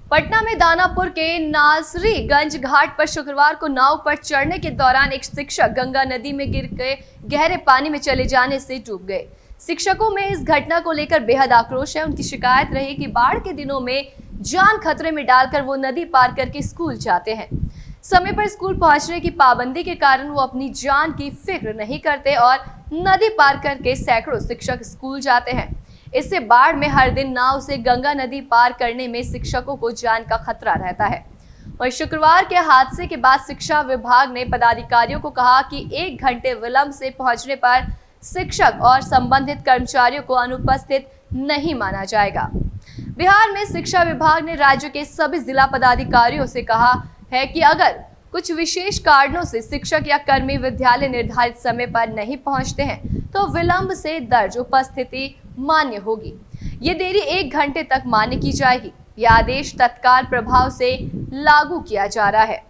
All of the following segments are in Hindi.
पटना में दानापुर के नासरीगंज घाट पर शुक्रवार को नाव पर चढ़ने के दौरान एक शिक्षक गंगा नदी में गिर के गहरे पानी में चले जाने से डूब गए। शिक्षकों में इस घटना को लेकर बेहद आक्रोश है। उनकी शिकायत रही कि बाढ़ के दिनों में जान खतरे में डालकर वो नदी पार करके स्कूल जाते हैं। समय पर स्कूल पहुंचने की पाबंदी के कारण वो अपनी जान की फिक्र नहीं करते और नदी पार करके सैकड़ों शिक्षक स्कूल जाते हैं। इससे बाढ़ में हर दिन नाव से गंगा नदी पार करने में शिक्षकों को जान का खतरा रहता है। और शुक्रवार के हादसे के बाद शिक्षा विभाग ने पदाधिकारियों को कहा कि 1 घंटे विलंब से पहुंचने पर शिक्षक और संबंधित कर्मचारियों को अनुपस्थित नहीं माना जाएगा। बिहार में शिक्षा विभाग ने राज्य के सभी जिला पदाधिकारियों से कहा है कि अगर कुछ विशेष कारणों से शिक्षक या कर्मी विद्यालय निर्धारित समय पर नहीं पहुंचते हैं तो विलंब से दर्ज उपस्थिति मान्य होगी। ये देरी 1 घंटे तक मान्य की जाएगी। यह आदेश तत्काल प्रभाव से लागू किया जा रहा है।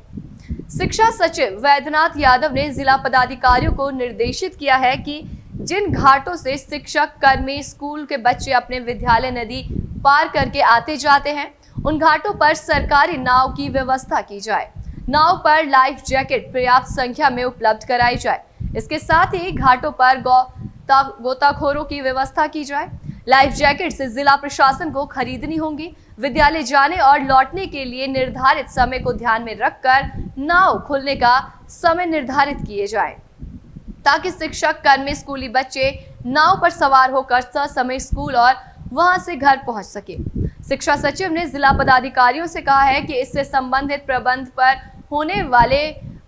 शिक्षा सचिव वैद्यनाथ यादव ने जिला पदाधिकारियों को निर्देशित किया है कि जिन घाटों से शिक्षक कर्मी स्कूल के बच्चे अपने विद्यालय नदी पार करके आते जाते हैं उन घाटों पर सरकारी नाव की व्यवस्था की जाए। नाव पर लाइफ जैकेट पर्याप्त संख्या में उपलब्ध कराई जाए। इसके साथ ही घाटों पर गोताखोरों की व्यवस्था की जाए। लाइफ जैकेट से जिला प्रशासन को खरीदनी होंगी। विद्यालय जाने और लौटने के लिए निर्धारित समय को ध्यान में रखकर नाव खुलने का समय निर्धारित किए जाए ताकि शिक्षक कर्मी स्कूली बच्चे नाव पर सवार होकर ससमय स्कूल और वहां से घर पहुंच सके। शिक्षा सचिव ने जिला पदाधिकारियों से कहा है कि इससे संबंधित प्रबंध पर होने वाले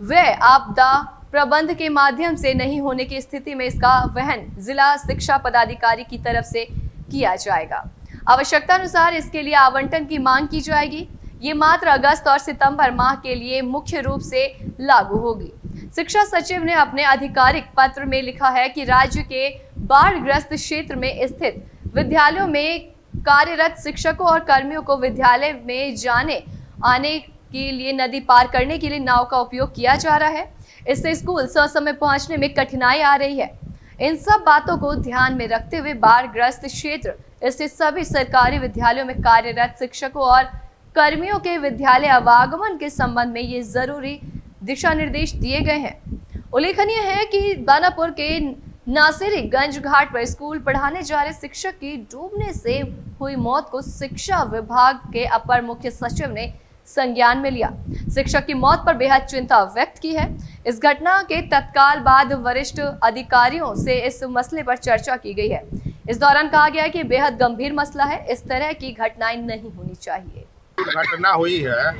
व्यय आपदा प्रबंध के माध्यम से नहीं होने की स्थिति में इसका वहन जिला शिक्षा पदाधिकारी की तरफ से किया जाएगा। आवश्यकता अनुसार इसके लिए आवंटन की मांग की जाएगी। ये मात्र अगस्त और सितंबर माह के लिए मुख्य रूप से लागू होगी। शिक्षा सचिव ने अपने आधिकारिक पत्र में लिखा है कि राज्य के बाढ़ग्रस्त क्षेत्र में स्थित विद्यालयों में कार्यरत शिक्षकों और कर्मियों को विद्यालय में जाने आने के लिए नदी पार करने के लिए नाव का उपयोग किया जा रहा है। इससे स्कूल ससमय पहुंचने में कठिनाई आ रही है। इन सब बातों को ध्यान में रखते हुए बाढ़ग्रस्त क्षेत्र स्थित सभी सरकारी विद्यालयों में कार्यरत शिक्षकों और कर्मियों के विद्यालय आवागमन के संबंध में ये जरूरी दिशा निर्देश दिए गए हैं। उल्लेखनीय है कि दानापुर के नासिरीगंज घाट पर स्कूल पढ़ाने जा रहे शिक्षक की डूबने से हुई मौत को शिक्षा विभाग के अपर मुख्य सचिव ने संज्ञान में लिया। शिक्षक की मौत पर बेहद चिंता व्यक्त की है। इस घटना के तत्काल बाद वरिष्ठ अधिकारियों से इस मसले पर चर्चा की गई है। इस दौरान कहा गया कि बेहद गंभीर मसला है, इस तरह की घटनाएं नहीं होनी चाहिए। घटना हुई है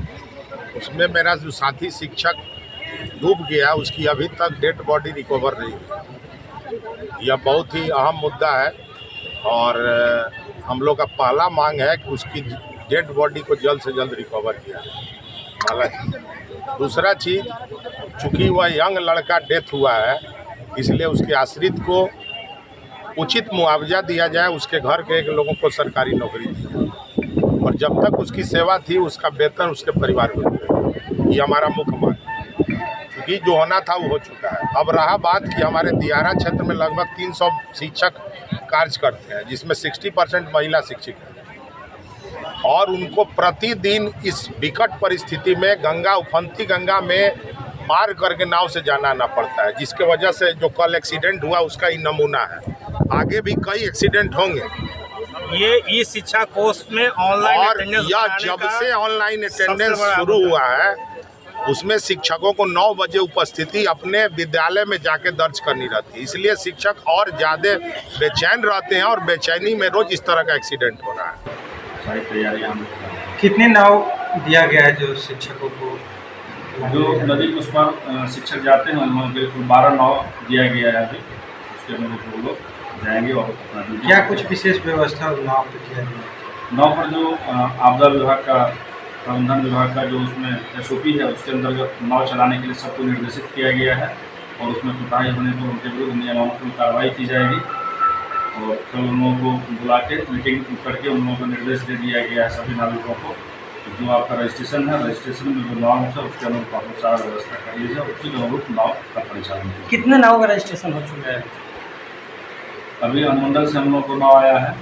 उसमें मेरा जो साथी शिक्षक डूब गया उसकी अभी तक डेड बॉडी रिकवर नहीं हुई। यह बहुत ही अहम मुद्दा है और हम लोग का पहला मांग है कि उसकी डेड बॉडी को जल्द से जल्द रिकवर किया जाए। दूसरा चीज़, चूँकि वह यंग लड़का डेथ हुआ है इसलिए उसके आश्रित को उचित मुआवजा दिया जाए, उसके घर के एक लोगों को सरकारी नौकरी दी जाए और जब तक उसकी सेवा थी उसका वेतन उसके परिवार को मिले। ये हमारा मुख्य मांग है क्योंकि जो होना था वो हो चुका है। अब रहा बात कि हमारे दियारा क्षेत्र में लगभग 300 शिक्षक कार्य करते हैं जिसमें 60% महिला शिक्षक हैं और उनको प्रतिदिन इस विकट परिस्थिति में गंगा उफनती गंगा में पार करके नाव से जाना आना पड़ता है, जिसके वजह से जो कल एक्सीडेंट हुआ उसका ही नमूना है। आगे भी कई एक्सीडेंट होंगे। ये ई शिक्षा कोर्स में ऑनलाइन और यह जब से ऑनलाइन अटेंडेंस शुरू हुआ है उसमें शिक्षकों को 9 बजे उपस्थिति अपने विद्यालय में जाके दर्ज करनी रहती है, इसलिए शिक्षक और ज़्यादा बेचैन रहते हैं और बेचैनी में रोज इस तरह का एक्सीडेंट हो रहा है। सारी तैयारियाँ कितने नाव दिया गया है जो शिक्षकों को? जो नदी उस पर शिक्षक जाते हैं उनमें बिल्कुल 12 नाव दिया गया है अभी। उसके अनुरूप वो लोग जाएंगे और क्या कुछ विशेष व्यवस्था नाव पर किया गया? नाव पर जो आपदा विभाग का प्रबंधन विभाग का जो उसमें SOP है उसके अंतर्गत नाव चलाने के लिए सबको निर्देशित किया गया है और उसमें कोताही होने पर उनके विरुद्ध नियमानुसार कार्रवाई की जाएगी और कल उन लोगों को बुला के मीटिंग करके उन लोगों को निर्देश दे दिया गया है सभी नागरिकों को जो आपका रजिस्ट्रेशन है रजिस्ट्रेशन में जो नाव है उसके अनुरूप आप सारा व्यवस्था कर लीजिए, उसी के अनुरूप नाव का परिचालन। कितने नाव का रजिस्ट्रेशन हो चुका है? अभी अनुमंडल से हम लोग को नाव आया है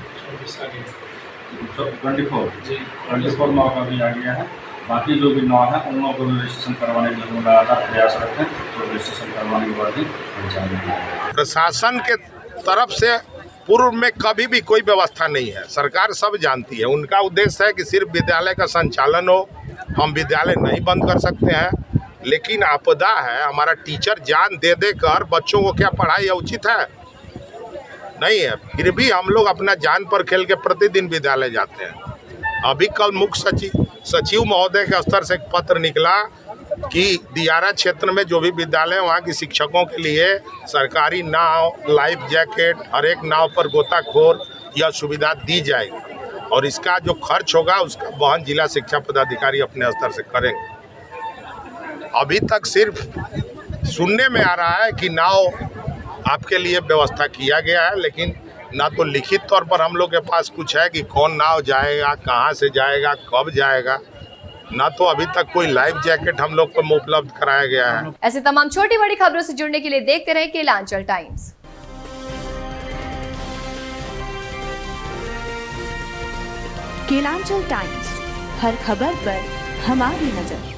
24 नाव का भी आ गया है। बाकी जो भी नाव है उन नाव को भी रजिस्ट्रेशन करवाने के लिए हम लगातार प्रयासरत हैं, तो रजिस्ट्रेशन करवाने के बाद ही पहुँचाएंगे। प्रशासन के तरफ से पूर्व में कभी भी कोई व्यवस्था नहीं है, सरकार सब जानती है। उनका उद्देश्य है कि सिर्फ विद्यालय का संचालन हो, हम विद्यालय नहीं बंद कर सकते हैं, लेकिन आपदा है, हमारा टीचर जान दे दे कर बच्चों को क्या पढ़ाई उचित है? नहीं है। फिर भी हम लोग अपना जान पर खेल के प्रतिदिन विद्यालय जाते हैं। अभी कल मुख्य सचिव महोदय के स्तर से एक पत्र निकला कि दियारा क्षेत्र में जो भी विद्यालय वहाँ की शिक्षकों के लिए सरकारी नाव, लाइफ जैकेट, हर एक नाव पर गोताखोर यह सुविधा दी जाएगी और इसका जो खर्च होगा उसका वहन जिला शिक्षा पदाधिकारी अपने स्तर से करेंगे। अभी तक सिर्फ सुनने में आ रहा है कि नाव आपके लिए व्यवस्था किया गया है, लेकिन ना तो लिखित तौर पर हम लोग के पास कुछ है कि कौन नाव जाएगा, कहाँ से जाएगा, कब जाएगा, ना तो अभी तक कोई लाइफ जैकेट हम लोग को उपलब्ध कराया गया है। ऐसे तमाम छोटी बड़ी खबरों से जुड़ने के लिए देखते रहें केलांचल टाइम्स। केलांचल टाइम्स, हर खबर पर हमारी नजर।